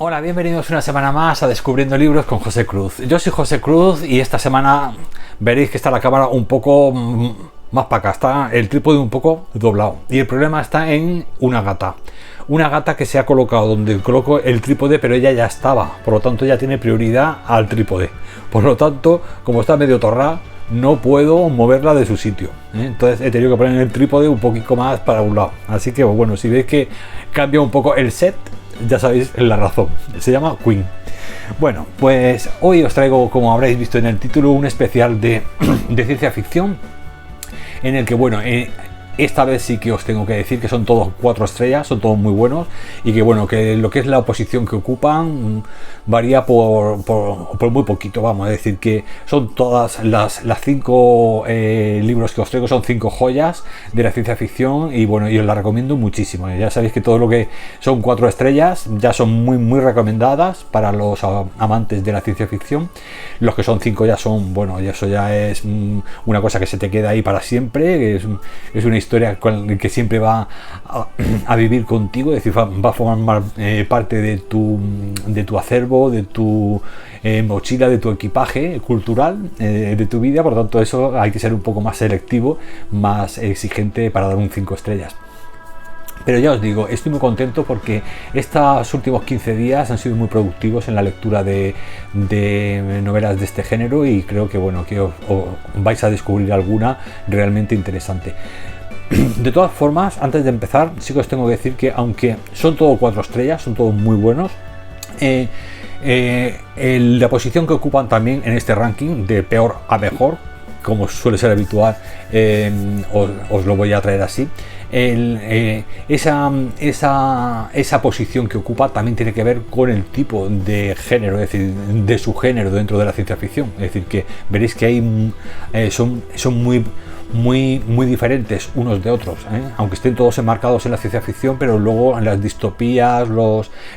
Hola, bienvenidos una semana más a Descubriendo Libros con José Cruz. Yo soy José Cruz y esta semana veréis que está la cámara un poco más para acá, está el trípode un poco doblado. Y el problema está en una gata. Una gata que se ha colocado donde coloco el trípode, pero ella ya estaba, por lo tanto ya tiene prioridad al trípode. Por lo tanto, como está medio torrada, no puedo moverla de su sitio, ¿eh? Entonces he tenido que poner el trípode un poquito más para un lado. Así que bueno, si veis que cambia un poco el set, ya sabéis la razón. Se llama Queen. Bueno, pues hoy os traigo, como habréis visto en el título, un especial de ciencia ficción en el que, bueno, esta vez sí que os tengo que decir que son todos 4 estrellas, son todos muy buenos y que, bueno, que lo que es la posición que ocupan varía por muy poquito. Vamos a decir que son todas las 5 libros que os traigo, son 5 joyas de la ciencia ficción y, bueno, yo os las recomiendo muchísimo. Ya sabéis que todo lo que son 4 estrellas ya son muy recomendadas para los amantes de la ciencia ficción. Los que son 5 ya son, bueno, eso ya es una cosa que se te queda ahí para siempre, es una historia que siempre va a vivir contigo, es decir, va a formar parte de tu acervo, de tu mochila, de tu equipaje cultural, de tu vida. Por lo tanto, eso hay que ser un poco más selectivo, más exigente para dar un 5 estrellas. Pero ya os digo, estoy muy contento porque estos últimos 15 días han sido muy productivos en la lectura de novelas de este género y creo que, bueno, que os vais a descubrir alguna realmente interesante. De todas formas, antes de empezar, sí que os tengo que decir que aunque son todos 4 estrellas, son todos muy buenos, la posición que ocupan también en este ranking de peor a mejor, como suele ser habitual, os lo voy a traer así. Esa posición que ocupa también tiene que ver con el tipo de género, es decir, de su género dentro de la ciencia ficción. Es decir, que veréis que hay, son muy diferentes unos de otros, aunque estén todos enmarcados en la ciencia ficción, pero luego en las distopías,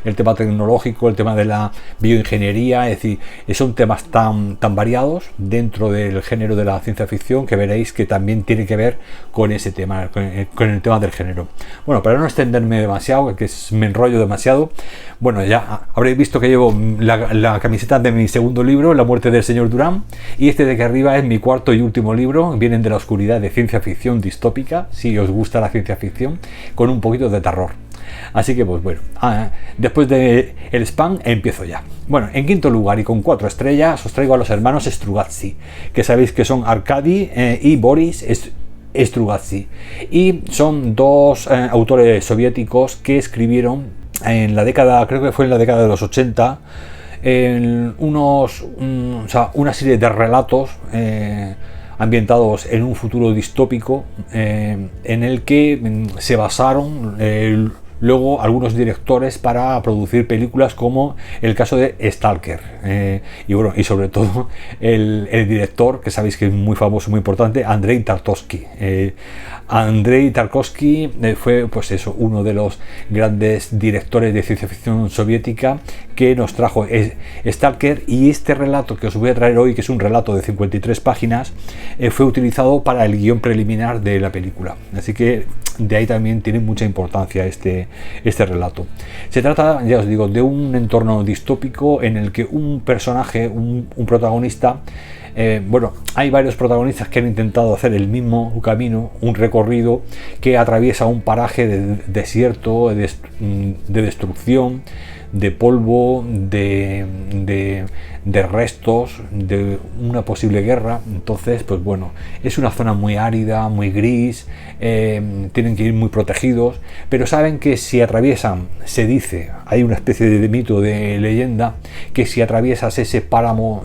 el tema tecnológico, el tema de la bioingeniería, es decir, son temas tan variados dentro del género de la ciencia ficción que veréis que también tiene que ver con ese tema, con el tema del género. Bueno, para no extenderme demasiado, que me enrollo demasiado, bueno, ya habréis visto que llevo la camiseta de mi segundo libro, La muerte del señor Durán, y este de aquí arriba es mi cuarto y último libro, Vienen de la oscuridad, de ciencia ficción distópica, si os gusta la ciencia ficción, con un poquito de terror. Así que, pues bueno, después del spam empiezo ya. Bueno, en quinto lugar y con 4 estrellas os traigo a los hermanos Strugatsky, que sabéis que son Arkady y Boris Strugatsky, y son 2 autores soviéticos que escribieron en la década, creo que fue en la década de los 80, una serie de relatos ambientados en un futuro distópico, en el que se basaron luego algunos directores para producir películas, como el caso de Stalker, y bueno, y sobre todo el director, que sabéis que es muy famoso, muy importante, Andrei Tarkovsky. Andrei Tarkovsky fue, pues eso, uno de los grandes directores de ciencia ficción soviética que nos trajo Stalker, y este relato que os voy a traer hoy, que es un relato de 53 páginas, fue utilizado para el guión preliminar de la película. Así que de ahí también tiene mucha importancia este relato. Se trata, ya os digo, de un entorno distópico en el que un personaje, un protagonista, bueno, hay varios protagonistas que han intentado hacer el mismo camino, un recorrido que atraviesa un paraje de desierto, de destrucción, de polvo, de restos de una posible guerra. Entonces, pues bueno, es una zona muy árida, muy gris, tienen que ir muy protegidos, pero saben que si atraviesan, se dice, hay una especie de mito, de leyenda, que si atraviesas ese páramo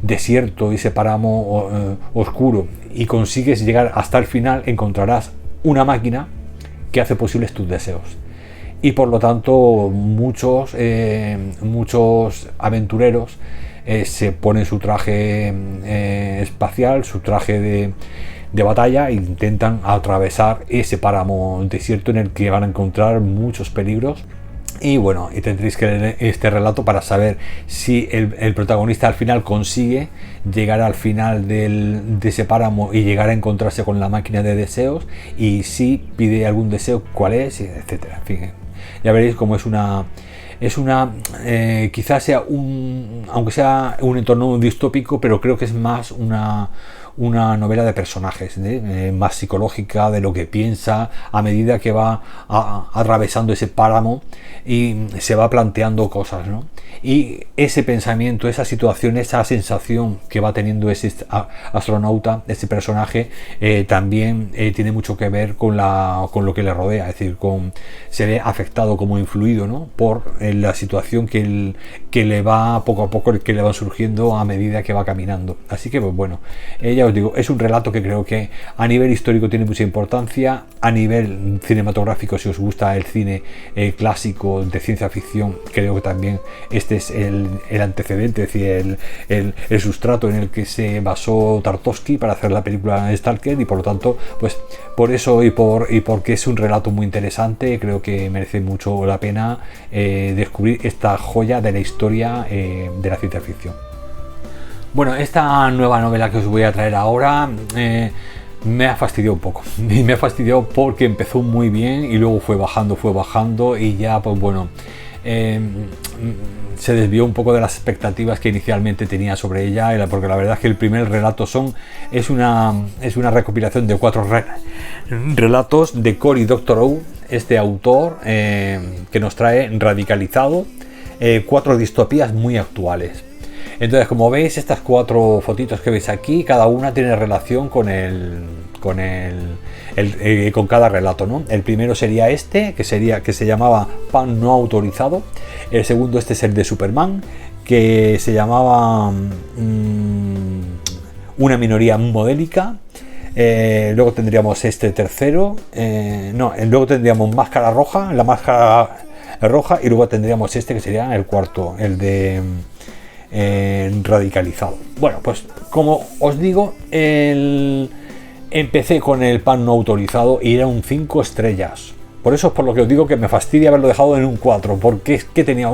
desierto, ese páramo oscuro, y consigues llegar hasta el final, encontrarás una máquina que hace posibles tus deseos. Y por lo tanto muchos aventureros se ponen su traje espacial, su traje de batalla, e intentan atravesar ese páramo desierto en el que van a encontrar muchos peligros. Y bueno, y tendréis que leer este relato para saber si el protagonista al final consigue llegar al final de ese páramo y llegar a encontrarse con la máquina de deseos, y si pide algún deseo, cuál es, etcétera. En fin, ya veréis cómo es una es una, quizás sea aunque sea un entorno distópico, pero creo que es más una novela de personajes, más psicológica, de lo que piensa a medida que va atravesando ese páramo y se va planteando cosas, ¿no? Y ese pensamiento, esa situación, esa sensación que va teniendo ese astronauta, ese personaje, también tiene mucho que ver con lo que le rodea, es decir, se ve afectado, como influido, ¿no?, por la situación que le va poco a poco, que le va surgiendo a medida que va caminando. Así que, pues bueno, ya os digo, es un relato que creo que a nivel histórico tiene mucha importancia, a nivel cinematográfico, si os gusta el cine clásico de ciencia ficción, creo que también este es el antecedente, es decir, el sustrato en el que se basó Tarkovsky para hacer la película Stalker, y por lo tanto, pues por eso y porque es un relato muy interesante, creo que merece mucho la pena descubrir esta joya de la historia de la ciencia ficción. Bueno, esta nueva novela que os voy a traer ahora me ha fastidiado un poco. Y me ha fastidiado porque empezó muy bien y luego fue bajando y ya, pues bueno, se desvió un poco de las expectativas que inicialmente tenía sobre ella, porque la verdad es que el primer relato es una recopilación de 4 relatos de Cory Doctorow, este autor que nos trae Radicalizado, 4 distopías muy actuales. Entonces, como veis, estas 4 fotitos que veis aquí, cada una tiene relación con cada relato, ¿no? El primero sería este, que se llamaba Pan no autorizado. El segundo, este es el de Superman, que se llamaba Una minoría modélica. Luego tendríamos este tercero, luego tendríamos Máscara Roja, la máscara roja, y luego tendríamos este que sería el cuarto, el de Radicalizado. Bueno, pues como os digo, empecé con el Pan no autorizado y era un 5 estrellas. Por eso es por lo que os digo que me fastidia haberlo dejado en un 4, porque es que tenía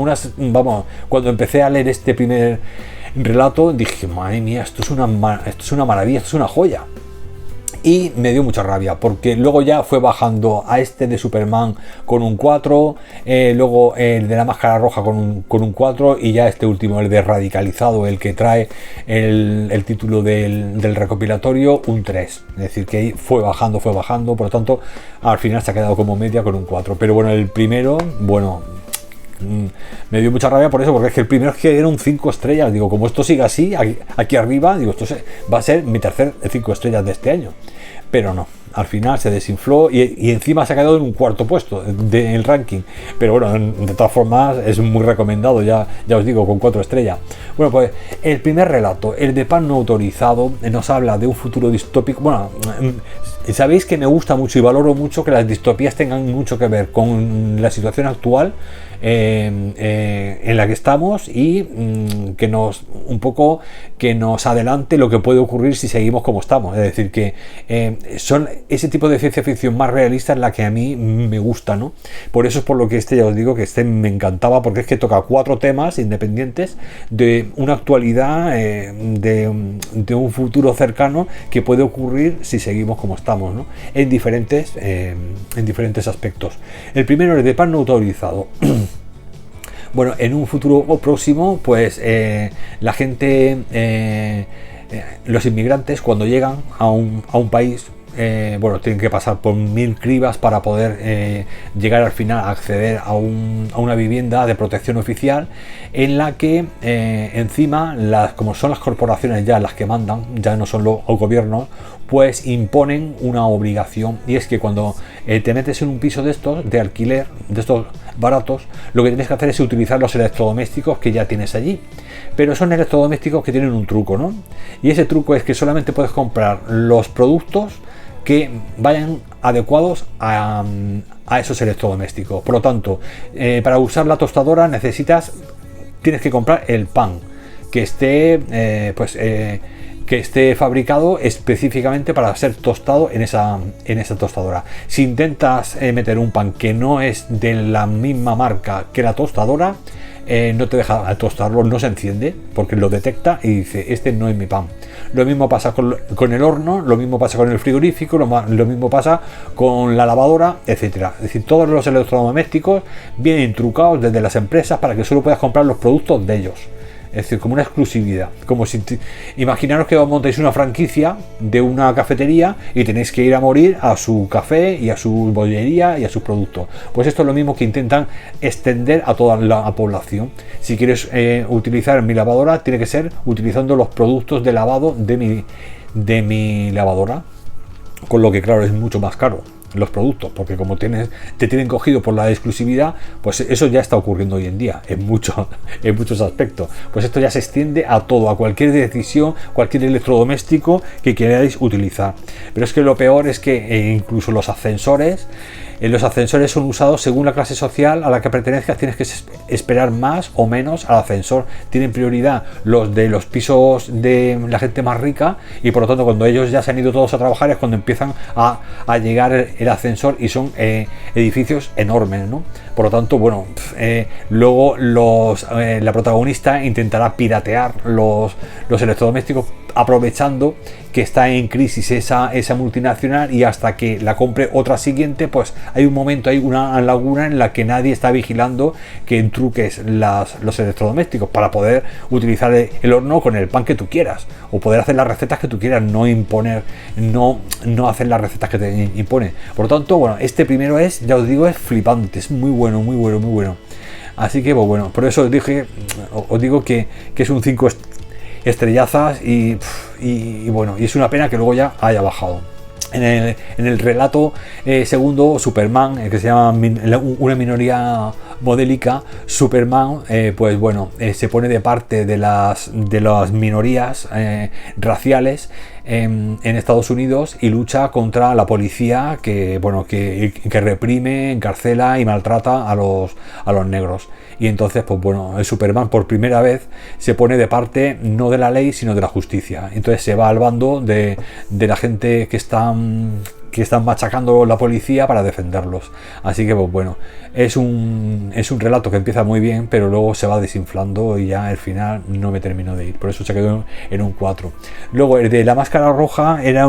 cuando empecé a leer este primer relato dije, madre mía, esto es una maravilla, esto es una joya. Y me dio mucha rabia, porque luego ya fue bajando a este de Superman con un 4, luego el de la Máscara Roja con un 4, y ya este último, el de Radicalizado, el que trae el título del recopilatorio, un 3. Es decir, que fue bajando, por lo tanto, al final se ha quedado como media con un 4. Pero bueno, el primero, bueno, me dio mucha rabia por eso, porque es que el primero es que era un 5 estrellas. Digo, como esto sigue así, aquí arriba, digo, esto va a ser mi tercer 5 estrellas de este año. Pero no, al final se desinfló y encima se ha quedado en un 4º puesto del ranking. Pero bueno, de todas formas es muy recomendado, ya os digo, con 4 estrellas. Bueno, pues el primer relato, el de Pan no autorizado, nos habla de un futuro distópico. Bueno, sabéis que me gusta mucho y valoro mucho que las distopías tengan mucho que ver con la situación actual en la que estamos, y que nos adelante lo que puede ocurrir si seguimos como estamos. Es decir, que son ese tipo de ciencia ficción más realista en la que a mí me gusta, ¿no? Por eso es por lo que ya os digo que me encantaba, porque es que toca 4 temas independientes de una actualidad, de un futuro cercano que puede ocurrir si seguimos como estamos, ¿no? En diferentes aspectos. El primero es de Pan no autorizado. Bueno, en un futuro próximo, pues la gente, los inmigrantes, cuando llegan a un país, tienen que pasar por 1000 cribas para poder llegar al final a acceder a una vivienda de protección oficial, en la que encima, como son las corporaciones ya las que mandan, ya no son los gobiernos, pues imponen una obligación, y es que cuando te metes en un piso de estos de alquiler, de estos baratos, lo que tienes que hacer es utilizar los electrodomésticos que ya tienes allí. Pero son electrodomésticos que tienen un truco, ¿no? Y ese truco es que solamente puedes comprar los productos que vayan adecuados a esos electrodomésticos. Por lo tanto, para usar la tostadora tienes que comprar el pan que esté fabricado específicamente para ser tostado en esa tostadora. Si intentas meter un pan que no es de la misma marca que la tostadora, no te deja tostarlo, no se enciende porque lo detecta y dice, este no es mi pan. Lo mismo pasa con el horno, lo mismo pasa con el frigorífico, lo mismo pasa con la lavadora, etcétera. Es decir, todos los electrodomésticos vienen trucados desde las empresas para que solo puedas comprar los productos de ellos. Es decir, como una exclusividad. Como si imaginaros que montáis una franquicia de una cafetería y tenéis que ir a morir a su café y a su bollería y a sus productos. Pues esto es lo mismo que intentan extender a toda la población. Si quieres utilizar mi lavadora, tiene que ser utilizando los productos de lavado de mi lavadora. Con lo que, claro, es mucho más caro los productos, porque como te tienen cogido por la exclusividad, pues eso ya está ocurriendo hoy en día en muchos aspectos. Pues esto ya se extiende a todo, a cualquier decisión, cualquier electrodoméstico que queráis utilizar. Pero es que lo peor es que incluso los ascensores son usados según la clase social a la que pertenezcas. Tienes que esperar más o menos al ascensor. Tienen prioridad los de los pisos de la gente más rica, y por lo tanto cuando ellos ya se han ido todos a trabajar es cuando empiezan a llegar el ascensor, y son edificios enormes, ¿no? Por lo tanto, bueno, luego la protagonista intentará piratear los electrodomésticos, aprovechando que está en crisis esa multinacional, y hasta que la compre otra siguiente, pues hay una laguna en la que nadie está vigilando que entruques los electrodomésticos para poder utilizar el horno con el pan que tú quieras, o poder hacer las recetas que tú quieras, no hacer las recetas que te impone. Por lo tanto, bueno, este primero ya os digo, es flipante, es muy bueno, muy bueno, muy bueno. Así que, pues bueno, por eso os digo que es un 5 estrellazas, y bueno, y es una pena que luego ya haya bajado. En el relato segundo, Superman, que se llama una minoría modélica, Superman, pues bueno, se pone de parte de las minorías raciales en Estados Unidos, y lucha contra la policía que reprime, encarcela y maltrata a los negros. Y entonces, pues bueno, el Superman por primera vez se pone de parte no de la ley, sino de la justicia. Entonces se va al bando de la gente que están machacando la policía para defenderlos. Así que, pues bueno, es un relato que empieza muy bien, pero luego se va desinflando y ya al final no me terminó de ir. Por eso se quedó en un 4. Luego el de la máscara roja era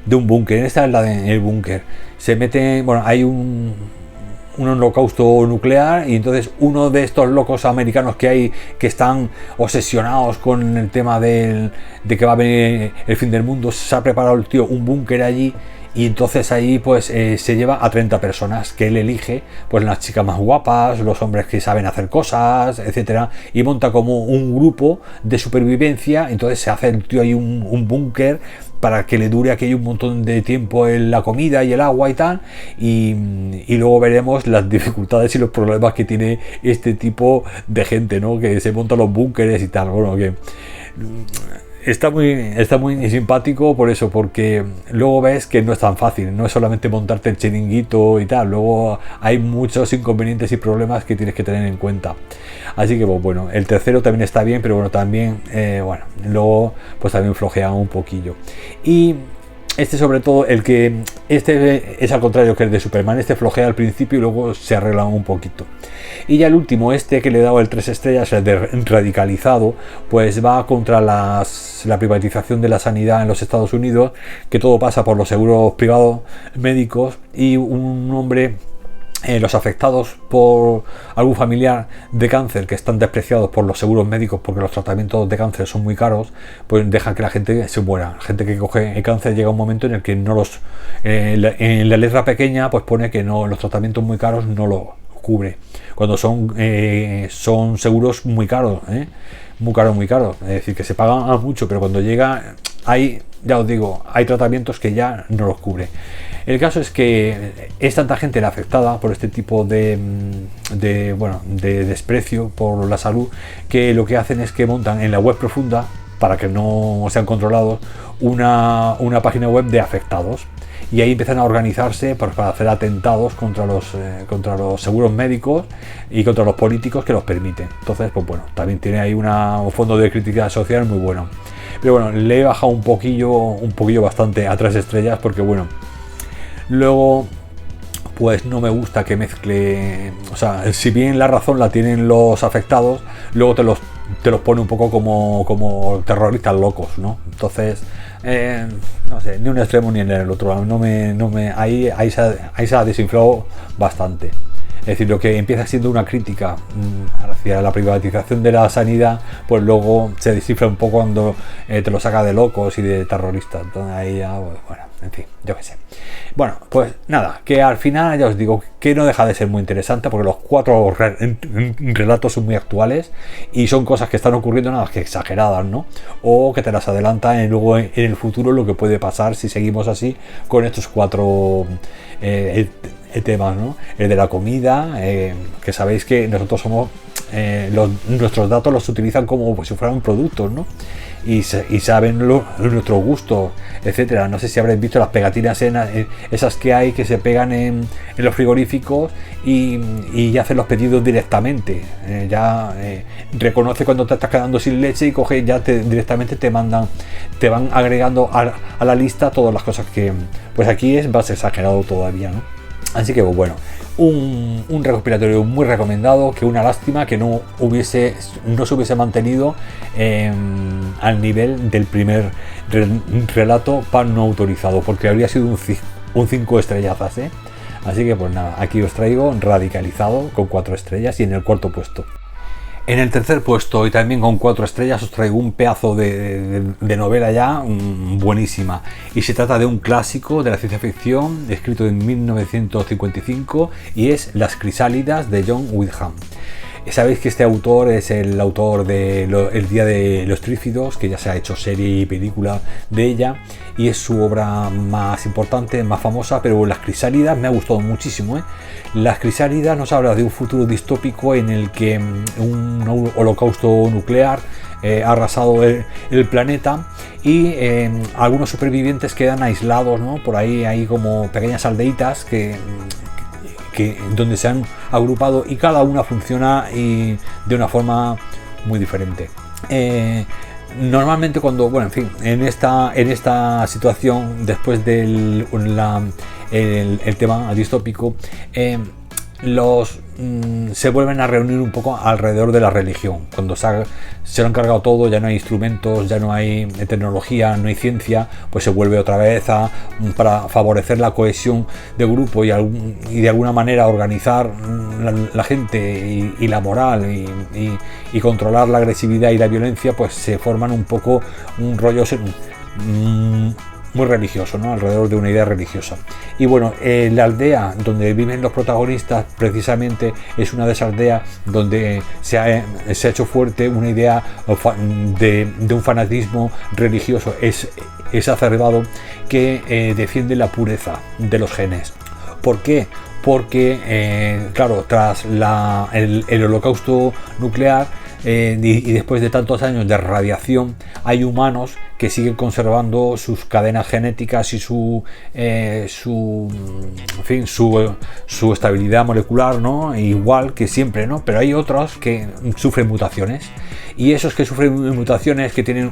de un búnker. Esta es la del búnker. Se mete, bueno, hay un holocausto nuclear, y entonces uno de estos locos americanos que están obsesionados con el tema de que va a venir el fin del mundo, se ha preparado el tío un búnker allí, y entonces ahí pues se lleva a 30 personas que él elige, pues las chicas más guapas, los hombres que saben hacer cosas, etcétera, y monta como un grupo de supervivencia. Entonces se hace el tío ahí un búnker para que le dure aquello un montón de tiempo en la comida y el agua y tal, y luego veremos las dificultades y los problemas que tiene este tipo de gente, ¿no? Que se montan los búnkeres y tal. Bueno, que está muy simpático por eso, porque luego ves que no es tan fácil, no es solamente montarte el chiringuito y tal, luego hay muchos inconvenientes y problemas que tienes que tener en cuenta. Así que, pues bueno, el tercero también está bien, pero bueno, también, luego pues también flojea un poquillo. Y sobre todo, este es al contrario que el de Superman. Este flojea al principio y luego se arregla un poquito. Y ya el último, que le he dado el 3 estrellas, el de Radicalizado, pues va contra la privatización de la sanidad en los Estados Unidos, que todo pasa por los seguros privados médicos, y un hombre, los afectados por algún familiar de cáncer que están despreciados por los seguros médicos porque los tratamientos de cáncer son muy caros, pues dejan que la gente se muera. La gente que coge el cáncer, llega un momento en el que en la letra pequeña pues pone que los tratamientos muy caros no lo cubre, cuando son seguros muy caros, muy caros, es decir, que se pagan mucho, pero cuando llega ya os digo, hay tratamientos que ya no los cubre. El caso es que es tanta gente la afectada por este tipo de desprecio por la salud, que lo que hacen es que montan en la web profunda, para que no sean controlados, una página web de afectados, y ahí empiezan a organizarse para hacer atentados contra los seguros médicos y contra los políticos que los permiten. Entonces, pues bueno, también tiene ahí un fondo de crítica social muy bueno. Pero bueno, le he bajado un poquillo bastante a 3 estrellas, porque bueno, luego pues no me gusta que mezcle, o sea, si bien la razón la tienen los afectados, luego te los pone un poco como terroristas locos, ¿no? Entonces, no sé, ni un extremo ni en el otro, ahí se ha desinflado bastante. Es decir, lo que empieza siendo una crítica hacia la privatización de la sanidad, pues luego se desinfla un poco cuando te lo saca de locos y de terroristas. Entonces ahí ya, bueno, en fin, yo qué sé. Bueno, pues nada, que al final ya os digo que no deja de ser muy interesante porque los 4 relatos son muy actuales y son cosas que están ocurriendo nada más que exageradas, ¿no? O que te las adelantan y luego en el futuro lo que puede pasar si seguimos así con estos 4 temas, ¿no? El de la comida, que sabéis que nosotros somos nuestros datos los utilizan como pues, si fueran productos, ¿no? Y saben nuestros gustos, etcétera. No sé si habréis visto las pegatinas esas que hay que se pegan en los frigoríficos y hacen los pedidos directamente. Reconoce cuando te estás quedando sin leche y coge ya directamente te van agregando a la lista todas las cosas que pues aquí es más exagerado todavía, ¿no? Así que bueno, un recopilatorio muy recomendado, que una lástima que no se hubiese mantenido al nivel del primer relato pan no autorizado, porque habría sido un 5 estrellazas, ¿eh? Así que pues nada, aquí os traigo Radicalizado con 4 estrellas y en el 4.º puesto. En el 3.er puesto y también con 4 estrellas os traigo un pedazo de novela ya buenísima, y se trata de un clásico de la ciencia ficción escrito en 1955 y es Las Crisálidas de John Wyndham. Sabéis que este autor es el autor de El Día de los Trífidos, que ya se ha hecho serie y película de ella, y es su obra más importante, más famosa, pero Las Crisálidas me ha gustado muchísimo, ¿eh? Las Crisálidas nos habla de un futuro distópico en el que un holocausto nuclear ha arrasado el planeta y algunos supervivientes quedan aislados, ¿no? Por ahí hay como pequeñas aldeitas donde se han agrupado y cada una funciona de una forma muy diferente. Normalmente cuando, bueno, en fin, en esta situación, después del el tema distópico, se vuelven a reunir un poco alrededor de la religión. Cuando se lo han cargado todo, ya no hay instrumentos, ya no hay tecnología, no hay ciencia, pues se vuelve otra vez para favorecer la cohesión de grupo y de alguna manera organizar la gente y la moral y controlar la agresividad y la violencia, pues se forman un poco un rollo muy religioso, ¿no? Alrededor de una idea religiosa. Y bueno, la aldea donde viven los protagonistas precisamente es una de esas aldeas donde se ha hecho fuerte una idea de un fanatismo religioso exacerbado que defiende la pureza de los genes. ¿Por qué? Porque, claro, tras el holocausto nuclear y después de tantos años de radiación, hay humanos que siguen conservando sus cadenas genéticas y su estabilidad molecular, ¿no? Igual que siempre, ¿no? Pero hay otros que sufren mutaciones, y esos que sufren mutaciones, que tienen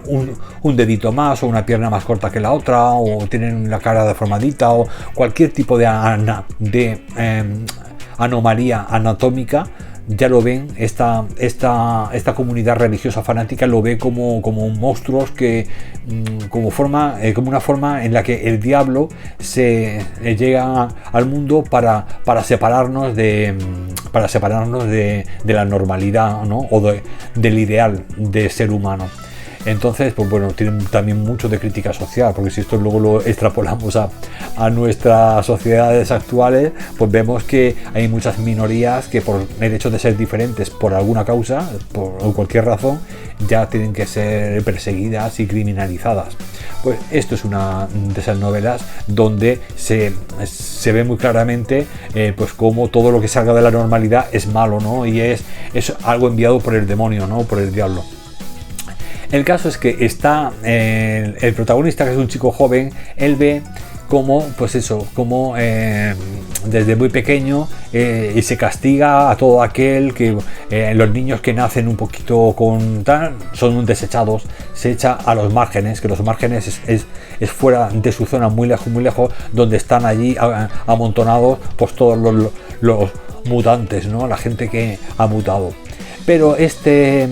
un dedito más o una pierna más corta que la otra, o tienen la cara deformadita o cualquier tipo de anomalía anatómica, ya lo ven, esta comunidad religiosa fanática lo ve como monstruos como una forma en la que el diablo se llega al mundo para separarnos de la normalidad, ¿no? O del ideal de ser humano. Entonces, pues bueno, tienen también mucho de crítica social, porque si esto luego lo extrapolamos a nuestras sociedades actuales, pues vemos que hay muchas minorías que por el hecho de ser diferentes por alguna causa, por cualquier razón, ya tienen que ser perseguidas y criminalizadas. Pues esto es una de esas novelas donde se ve muy claramente pues cómo todo lo que salga de la normalidad es malo, ¿no? Y es algo enviado por el demonio, ¿no? Por el diablo. El caso es que está el protagonista, que es un chico joven, él ve cómo, pues eso, cómo desde muy pequeño y se castiga a todo aquel que los niños que nacen un poquito con tal son desechados, se echa a los márgenes, que los márgenes es fuera de su zona, muy lejos, donde están allí amontonados pues todos los mutantes, ¿no? La gente que ha mutado. Pero este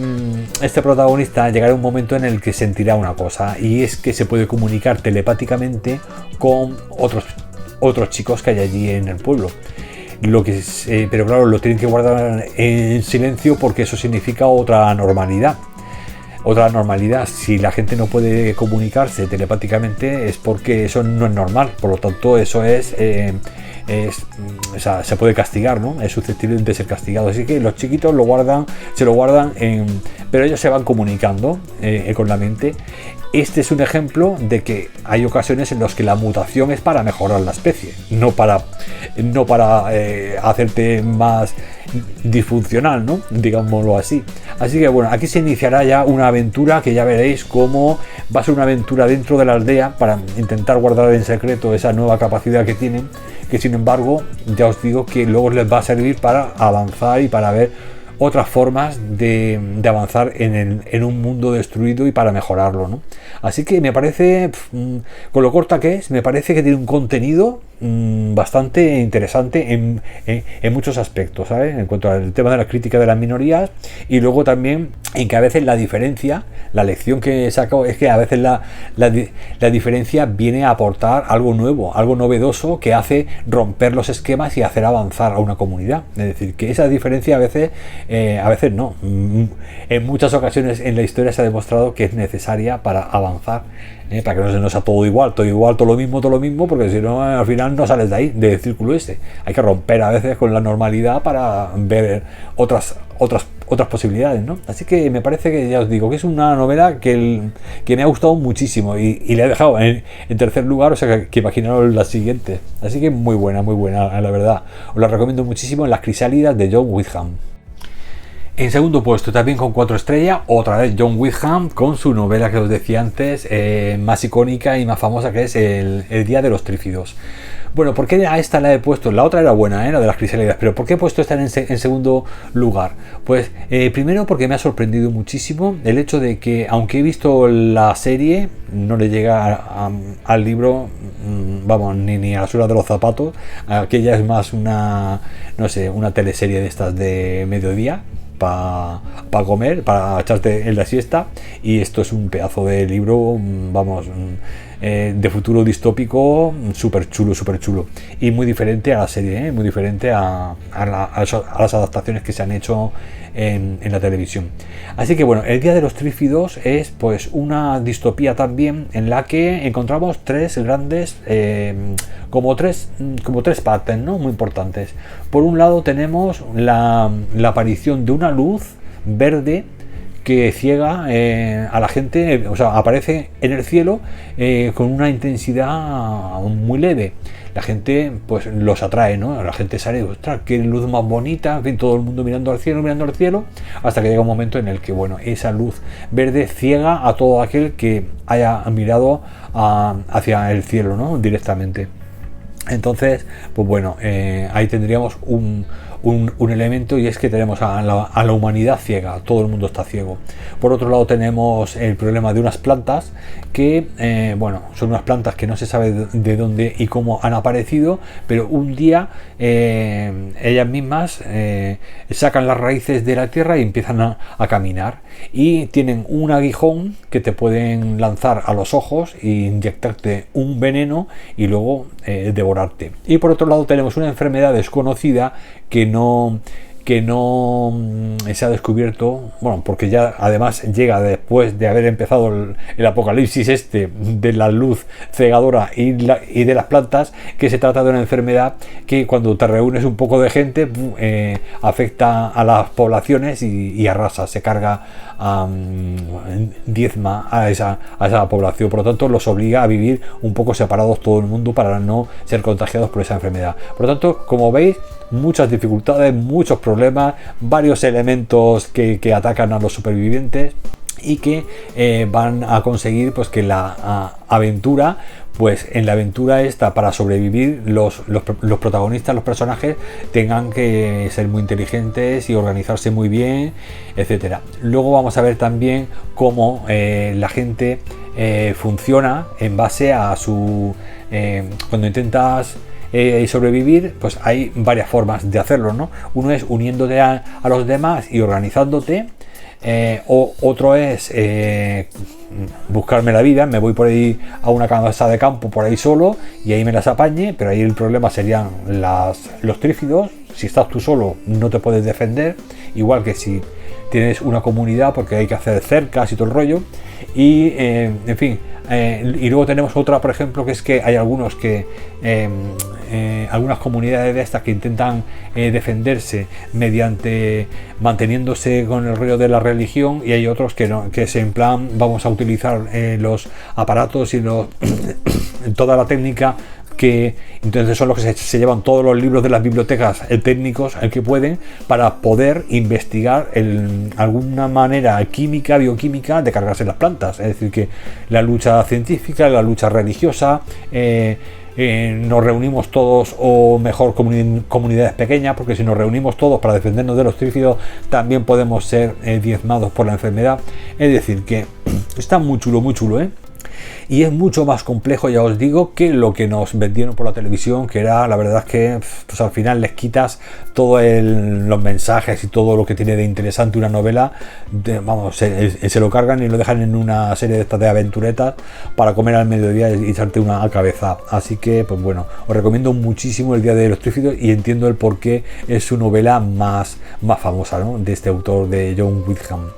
protagonista llegará un momento en el que sentirá una cosa, y es que se puede comunicar telepáticamente con otros chicos que hay allí en el pueblo. Pero claro, lo tienen que guardar en silencio, porque eso significa otra normalidad. Si la gente no puede comunicarse telepáticamente es porque eso no es normal, por lo tanto eso o sea, se puede castigar, ¿no? Es susceptible de ser castigado. Así que los chiquitos se lo guardan, pero ellos se van comunicando con la mente. Este es un ejemplo de que hay ocasiones en las que la mutación es para mejorar la especie, no para hacerte más disfuncional, ¿no? Digámoslo así. Así que bueno, aquí se iniciará ya una aventura que ya veréis cómo va a ser una aventura dentro de la aldea para intentar guardar en secreto esa nueva capacidad que tienen, que sin embargo ya os digo que luego les va a servir para avanzar y para ver otras formas de avanzar en un mundo destruido y para mejorarlo, ¿no? Así que me parece, con lo corta que es, me parece que tiene un contenido bastante interesante en muchos aspectos, ¿sabes? En cuanto al tema de la crítica de las minorías, y luego también en que a veces la diferencia, la lección que he sacado es que a veces la diferencia viene a aportar algo nuevo, algo novedoso que hace romper los esquemas y hacer avanzar a una comunidad. Es decir, que esa diferencia a veces no. En muchas ocasiones en la historia se ha demostrado que es necesaria para avanzar, para que no se nos sea todo igual, todo lo mismo, porque si no al final no sales de ahí, del círculo este. Hay que romper a veces con la normalidad para ver otras posibilidades, ¿no? Así que me parece que, ya os digo, que es una novela que me ha gustado muchísimo y le he dejado en tercer lugar, o sea que imaginaros la siguiente. Así que muy buena, la verdad. Os la recomiendo muchísimo, Las Crisálidas, de John Wyndham. En segundo puesto, también con 4 estrellas, otra vez John Wyndham con su novela que os decía antes, más icónica y más famosa, que es El Día de los Trífidos. Bueno, ¿por qué a esta la he puesto? La otra era buena, la de Las Crisálidas, pero ¿por qué he puesto esta en segundo lugar? Pues primero porque me ha sorprendido muchísimo el hecho de que, aunque he visto la serie, no le llega al libro, vamos, ni a la suela de los zapatos. Aquella es más una teleserie de estas de mediodía, para comer, para echarte en la siesta, y esto es un pedazo de libro, vamos, de futuro distópico, súper chulo, y muy diferente a la serie, muy diferente a las adaptaciones que se han hecho en la televisión. Así que bueno, El Día de los Trífidos es pues una distopía también, en la que encontramos tres grandes, como tres partes, ¿no? Muy importantes. Por un lado tenemos la aparición de una luz verde que ciega a la gente, o sea, aparece en el cielo con una intensidad muy leve. La gente pues los atrae, ¿no? La gente sale, ostras, qué luz más bonita, en fin, todo el mundo mirando al cielo, hasta que llega un momento en el que, bueno, esa luz verde ciega a todo aquel que haya mirado hacia el cielo, ¿no? Directamente. Entonces, pues bueno, ahí tendríamos un elemento, y es que tenemos a la humanidad ciega, todo el mundo está ciego. Por otro lado tenemos el problema de unas plantas que, bueno, son unas plantas que no se sabe de dónde y cómo han aparecido, pero un día ellas mismas sacan las raíces de la tierra y empiezan a caminar, y tienen un aguijón que te pueden lanzar a los ojos e inyectarte un veneno y luego devorarte. Y por otro lado tenemos una enfermedad desconocida que no se ha descubierto, bueno, porque ya además llega después de haber empezado el apocalipsis de la luz cegadora y de las plantas, que se trata de una enfermedad que cuando te reúnes un poco de gente afecta a las poblaciones y arrasa, se carga, diezma a esa población. Por lo tanto, los obliga a vivir un poco separados todo el mundo para no ser contagiados por esa enfermedad. Por lo tanto, como veis, muchas dificultades, muchos problemas, varios elementos que atacan a los supervivientes. y que van a conseguir pues que la aventura, pues en la aventura esta, para sobrevivir, los protagonistas, los personajes, tengan que ser muy inteligentes y organizarse muy bien, etcétera. Luego vamos a ver también cómo la gente funciona en base a su... cuando intentas sobrevivir, pues hay varias formas de hacerlo, ¿no? Uno es uniéndote a los demás y organizándote. Otro es buscarme la vida, me voy por ahí a una casa de campo por ahí solo y ahí me las apañe, pero ahí el problema serían los trífidos. Si estás tú solo no te puedes defender, igual que si tienes una comunidad, porque hay que hacer cercas y todo el rollo. Y en fin, y luego tenemos otra, por ejemplo, que es que hay algunos que algunas comunidades de estas que intentan defenderse mediante manteniéndose con el rollo de la religión, y hay otros que no, que es en plan vamos a utilizar los aparatos y toda la técnica, que entonces son los que se llevan todos los libros de las bibliotecas técnicos, el que pueden, para poder investigar alguna manera química, bioquímica de cargarse las plantas. Es decir, que la lucha científica, la lucha religiosa, nos reunimos todos, o mejor comunidades pequeñas, porque si nos reunimos todos para defendernos de los trífidos también podemos ser diezmados por la enfermedad. Es decir, que está muy chulo, ¿eh? Y es mucho más complejo, ya os digo, que lo que nos vendieron por la televisión, que era, la verdad es que pues al final les quitas todos los mensajes y todo lo que tiene de interesante una novela, vamos, se lo cargan y lo dejan en una serie de estas de aventuretas para comer al mediodía y echarte una cabeza. Así que, pues bueno, os recomiendo muchísimo El Día de los Trífidos, y entiendo el por qué es su novela más famosa, ¿no?, de este autor, de John Wyndham.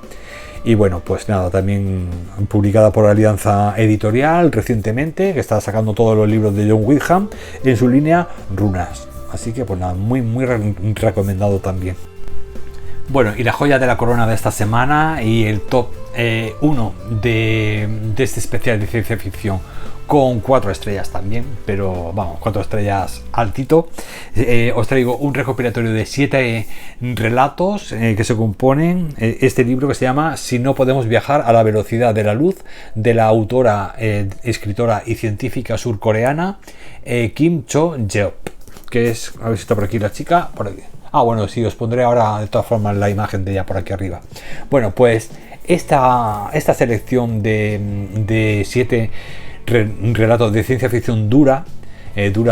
Y bueno, pues nada, también publicada por Alianza Editorial recientemente, que está sacando todos los libros de John Wyndham en su línea Runas. Así que pues nada, muy recomendado también. Bueno, y la joya de la corona de esta semana y el top 1 de este especial de ciencia ficción, con 4 estrellas también, pero vamos, 4 estrellas altito. Os traigo un recopilatorio de 7 relatos que se componen este libro, que se llama Si no podemos viajar a la velocidad de la luz, de la autora, escritora y científica surcoreana Kim Cho-jeop, que es, a ver si está por aquí la chica, por aquí. Ah, bueno, sí, os pondré ahora de todas formas la imagen de ella por aquí arriba. Bueno, pues esta selección de 7 relatos de ciencia ficción dura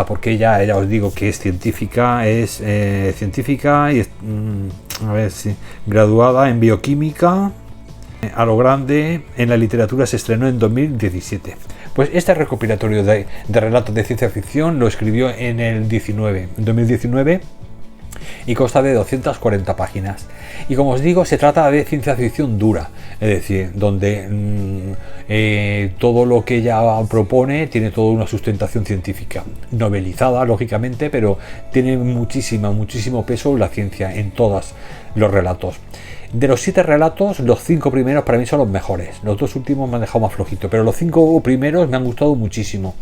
porque ella os digo que es científica, y a ver si graduada en bioquímica a lo grande. En la literatura se estrenó en 2017. Pues este recopilatorio de relatos de ciencia ficción lo escribió en 2019, y consta de 240 páginas. Y como os digo, se trata de ciencia ficción dura, es decir, donde todo lo que ella propone tiene toda una sustentación científica, novelizada lógicamente, pero tiene muchísimo peso la ciencia en todos los relatos. De los 7 relatos, los 5 primeros para mí son los mejores. Los 2 últimos me han dejado más flojito, pero los 5 primeros me han gustado muchísimo.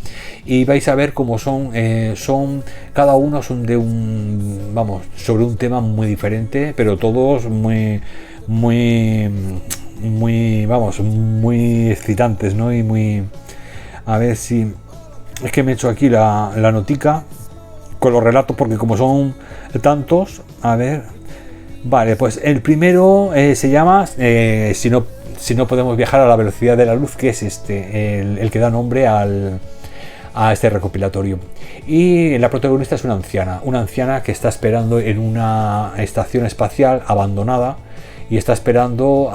Y vais a ver cómo son cada uno son de sobre un tema muy diferente, pero todos muy excitantes, ¿no? Y muy... A ver si... Es que me he hecho aquí la notica con los relatos, porque como son tantos, a ver... Vale, pues el primero se llama si no podemos viajar a la velocidad de la luz, que es el que da nombre a este recopilatorio. Y la protagonista es una anciana que está esperando en una estación espacial abandonada, y está esperando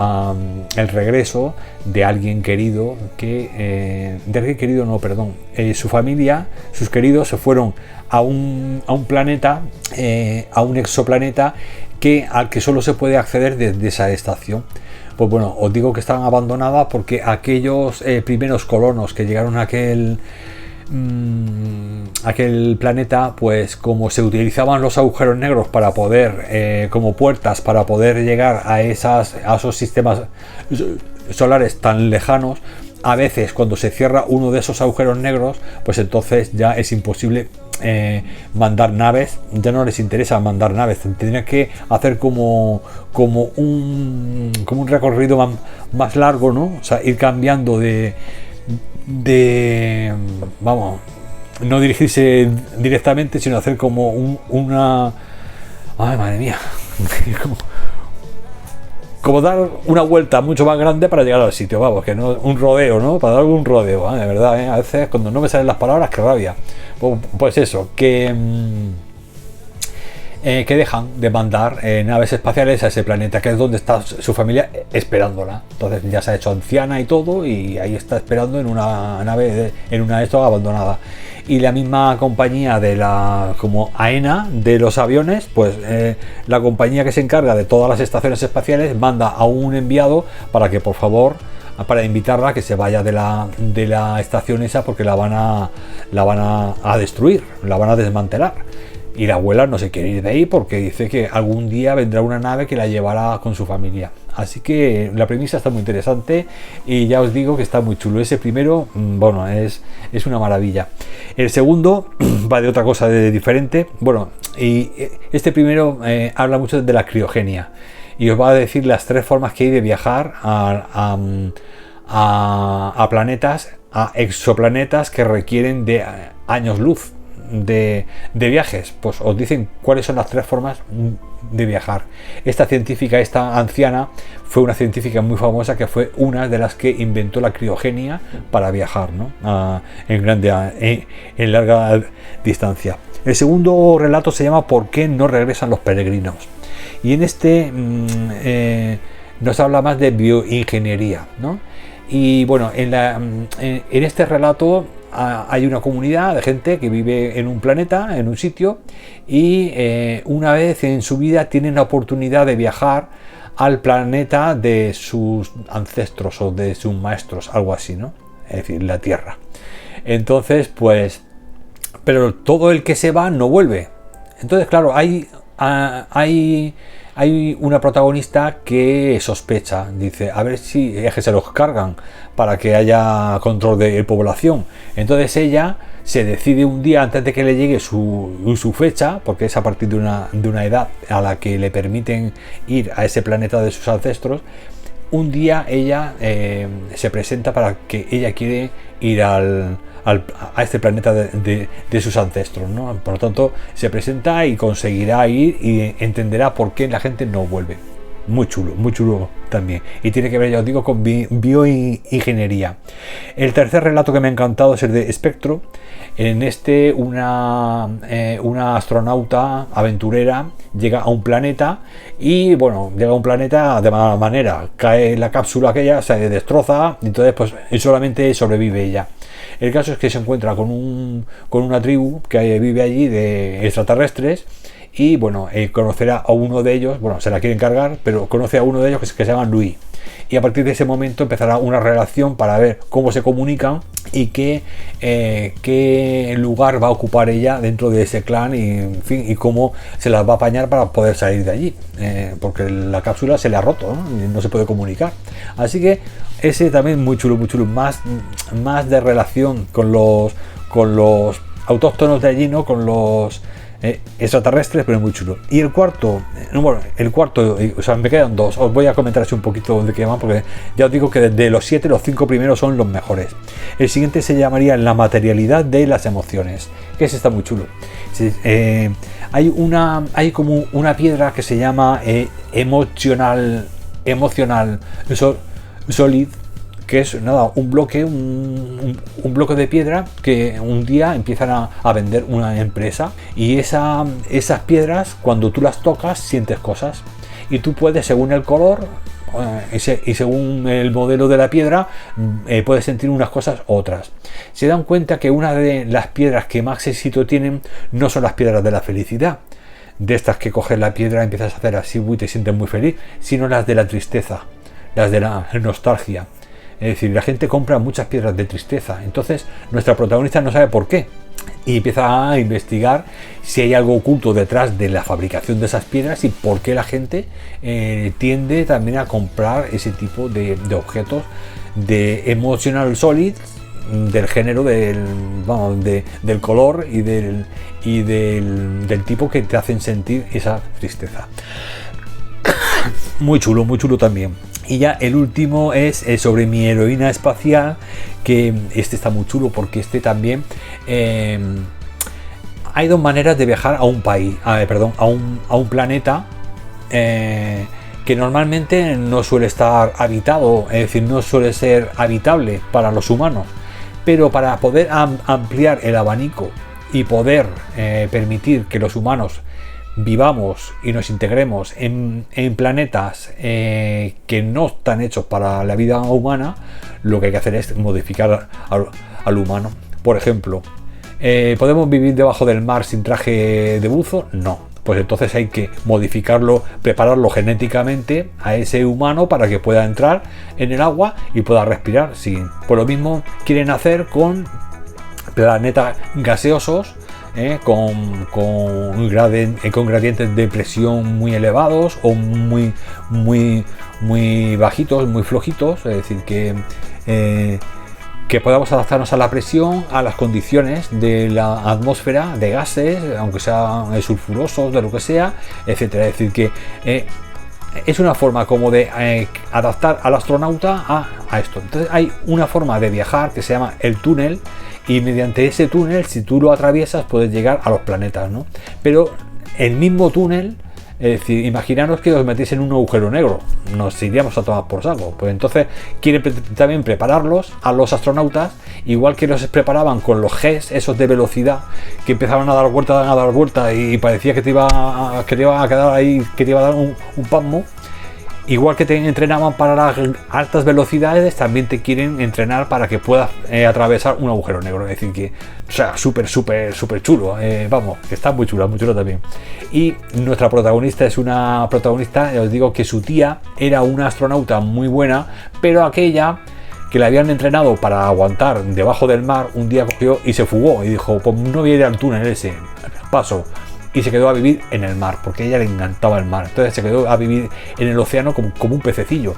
el regreso de alguien querido su familia, sus queridos se fueron a un planeta, a un exoplaneta al que solo se puede acceder desde esa estación. Pues bueno, os digo que estaban abandonadas porque aquellos primeros colonos que llegaron a aquel planeta, pues como se utilizaban los agujeros negros para poder como puertas para poder llegar a esos sistemas solares tan lejanos, a veces cuando se cierra uno de esos agujeros negros, pues entonces ya es imposible mandar naves, ya no les interesa mandar naves, tendrían que hacer como un recorrido más largo, ¿no? O sea, ir cambiando vamos, no dirigirse directamente, sino hacer como una... Ay, madre mía. Como dar una vuelta mucho más grande para llegar al sitio, vamos, que no un rodeo, ¿no? Para dar un rodeo, de verdad, a veces cuando no me salen las palabras, qué rabia. Pues eso, que dejan de mandar naves espaciales a ese planeta, que es donde está su familia esperándola. Entonces ya se ha hecho anciana y todo, y ahí está esperando en una nave, en una de estas abandonada. Y la misma compañía de como AENA de los aviones, pues la compañía que se encarga de todas las estaciones espaciales manda a un enviado para que por favor, para invitarla a que se vaya de la estación esa, porque la van a destruir, la van a desmantelar. Y la abuela no se quiere ir de ahí porque dice que algún día vendrá una nave que la llevará con su familia. Así que la premisa está muy interesante y ya os digo que está muy chulo. Ese primero, bueno, es una maravilla. El segundo va de otra cosa diferente. Bueno, y este primero habla mucho de la criogenia y os va a decir las 3 formas que hay de viajar a planetas, a exoplanetas que requieren de años luz de viajes. Pues os dicen cuáles son las 3 formas de viajar. Esta científica, esta anciana, fue una científica muy famosa que fue una de las que inventó la criogenia para viajar, ¿no? En larga distancia. El segundo relato se llama ¿Por qué no regresan los peregrinos? Y en este nos habla más de bioingeniería, ¿no? Y bueno, en este relato hay una comunidad de gente que vive en un planeta, en un sitio, y una vez en su vida tienen la oportunidad de viajar al planeta de sus ancestros o de sus maestros, algo así, ¿no? Es decir, la Tierra. Entonces, pues, pero todo el que se va no vuelve. Entonces, claro, hay una protagonista que sospecha, dice, a ver si es que se los cargan para que haya control de población. Entonces ella se decide un día antes de que le llegue su fecha, porque es a partir de una edad a la que le permiten ir a ese planeta de sus ancestros. Un día ella se presenta para que ella quiere ir a este planeta de sus ancestros, ¿no? Por lo tanto, se presenta y conseguirá ir y entenderá por qué la gente no vuelve. Muy chulo también. Y tiene que ver, ya os digo, con bioingeniería. El tercer relato que me ha encantado es el de Espectro. En este, una astronauta aventurera llega a un planeta y, bueno, llega a un planeta de mala manera. Cae la cápsula aquella, se destroza y entonces pues solamente sobrevive ella. El caso es que se encuentra con una tribu que vive allí de extraterrestres. Y bueno, conocerá a uno de ellos, bueno, se la quiere encargar, pero conoce a uno de ellos que se llama Luis. Y a partir de ese momento empezará una relación para ver cómo se comunican y qué lugar va a ocupar ella dentro de ese clan y, en fin, y cómo se las va a apañar para poder salir de allí. Porque la cápsula se le ha roto, ¿no? Y no se puede comunicar. Así que ese también muy chulo, más de relación con los autóctonos de allí, ¿no? Con los extraterrestres, pero muy chulo. Y el cuarto, o sea, me quedan 2. Os voy a comentar así un poquito de qué van, porque ya os digo que de los 7, los 5 primeros son los mejores. El siguiente se llamaría La materialidad de las emociones, que ese está muy chulo. Hay como una piedra que se llama emocional solid, que es nada, un bloque de piedra que un día empiezan a vender una empresa, y esas piedras, cuando tú las tocas, sientes cosas, y tú puedes, según el color y según el modelo de la piedra, puedes sentir unas cosas u otras. Se dan cuenta que una de las piedras que más éxito tienen no son las piedras de la felicidad, de estas que coges la piedra, empiezas a hacer así y te sientes muy feliz, sino las de la tristeza, las de la nostalgia. Es decir, la gente compra muchas piedras de tristeza. Entonces nuestra protagonista no sabe por qué. y empieza a investigar si hay algo oculto detrás de la fabricación de esas piedras y por qué la gente tiende también a comprar ese tipo de objetos de emotional solid, del género del color y del tipo que te hacen sentir esa tristeza. Muy chulo también. Y ya el último es sobre mi heroína espacial, que este está muy chulo porque este también hay dos maneras de viajar a un país, a un planeta que normalmente no suele estar habitado, es decir, no suele ser habitable para los humanos, pero para poder ampliar el abanico y poder permitir que los humanos vivamos y nos integremos en planetas que no están hechos para la vida humana, lo que hay que hacer es modificar al humano. Por ejemplo, ¿podemos vivir debajo del mar sin traje de buzo? No. Pues entonces hay que modificarlo, prepararlo genéticamente a ese humano para que pueda entrar en el agua y pueda respirar. Sí. Por lo mismo quieren hacer con planetas gaseosos, con gradientes de presión muy elevados o muy bajitos, muy flojitos, es decir, que podamos adaptarnos a la presión, a las condiciones de la atmósfera, de gases, aunque sean sulfurosos, de lo que sea, etcétera. Es decir, que es una forma como de adaptar al astronauta a esto. Entonces hay una forma de viajar que se llama el túnel, y mediante ese túnel, si tú lo atraviesas, puedes llegar a los planetas, ¿no? Pero el mismo túnel, es decir, imaginaros que os metéis en un agujero negro, nos iríamos a tomar por saco. Pues entonces quieren también prepararlos a los astronautas, igual que los preparaban con los Gs, esos de velocidad, que empezaban a dar vuelta y parecía que te iba a quedar ahí, que te iba a dar un pasmo. Igual que te entrenaban para las altas velocidades, también te quieren entrenar para que puedas atravesar un agujero negro. Es decir, que, o sea, súper chulo. Vamos, que está muy chulo también. Y nuestra protagonista es una protagonista, ya os digo, que su tía era una astronauta muy buena, pero aquella que la habían entrenado para aguantar debajo del mar, un día cogió y se fugó y dijo, pues no voy a ir al túnel ese, paso. Y se quedó a vivir en el mar, porque a ella le encantaba el mar. Entonces se quedó a vivir en el océano como un pececillo.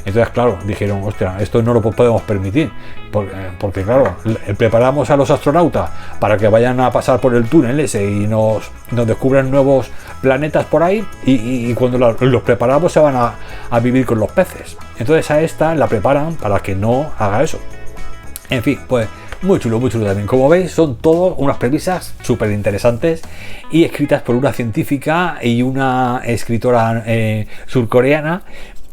Entonces, claro, dijeron, hostia, esto no lo podemos permitir, porque claro, preparamos a los astronautas para que vayan a pasar por el túnel ese y nos descubran nuevos planetas por ahí, y cuando los preparamos se van a vivir con los peces. Entonces a esta la preparan para que no haga eso. En fin, pues muy chulo también. Como veis, son todas unas premisas súper interesantes y escritas por una científica y una escritora surcoreana,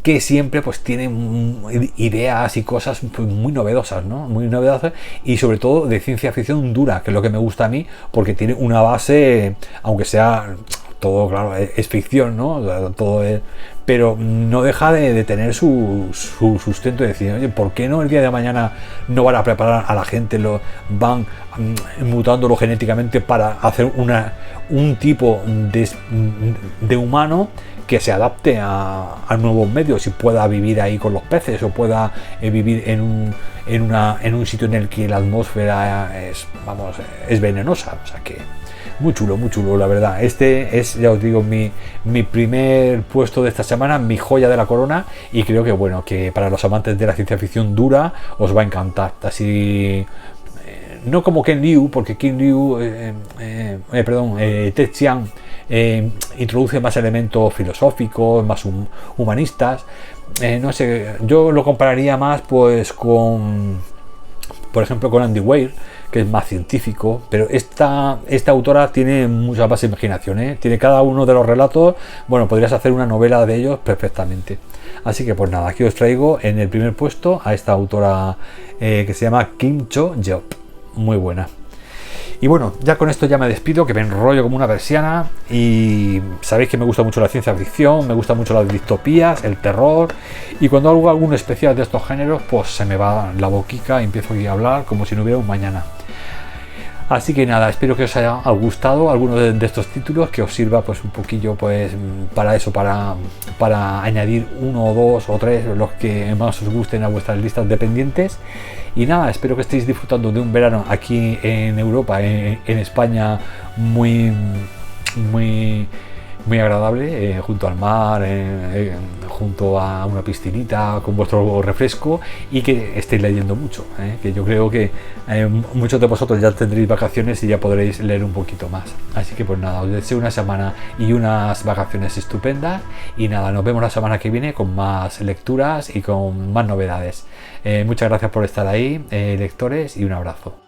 que siempre pues tienen ideas y cosas pues, muy novedosas, ¿no? Muy novedosas, y sobre todo de ciencia ficción dura, que es lo que me gusta a mí, porque tiene una base, aunque sea todo, claro, es ficción, ¿no? Todo es, pero no deja de tener su sustento, de decir, oye, ¿por qué no el día de mañana no van a preparar a la gente, lo van mutándolo genéticamente para hacer un tipo de humano que se adapte a nuevos medios y pueda vivir ahí con los peces, o pueda vivir en un sitio en el que la atmósfera es venenosa? O sea que muy chulo, la verdad. Este es, ya os digo, mi primer puesto de esta semana, mi joya de la corona, y creo que bueno, que para los amantes de la ciencia ficción dura os va a encantar. Así, no como Ken Liu, porque Ken Liu, Ted Chiang introduce más elementos filosóficos, más humanistas. No sé, yo lo compararía más pues con, por ejemplo, con Andy Weir, que es más científico, pero esta autora tiene mucha más imaginación, tiene cada uno de los relatos, bueno, podrías hacer una novela de ellos perfectamente. Así que pues nada, aquí os traigo en el primer puesto a esta autora que se llama Kim Cho-jeop, muy buena. Y bueno, ya con esto ya me despido, que me enrollo como una persiana, y sabéis que me gusta mucho la ciencia ficción, me gusta mucho las distopías, el terror, y cuando hago algún especial de estos géneros, pues se me va la boquica y empiezo aquí a hablar como si no hubiera un mañana. Así que nada, espero que os haya gustado alguno de estos títulos, que os sirva pues un poquillo pues para eso, para añadir 1 o 2 o 3 los que más os gusten a vuestras listas de pendientes. Y nada, espero que estéis disfrutando de un verano aquí en Europa, en España, muy agradable, junto al mar, junto a una piscinita, con vuestro refresco, y que estéis leyendo mucho, que yo creo que muchos de vosotros ya tendréis vacaciones y ya podréis leer un poquito más. Así que pues nada, os deseo una semana y unas vacaciones estupendas, y nada, nos vemos la semana que viene con más lecturas y con más novedades. Muchas gracias por estar ahí, lectores, y un abrazo.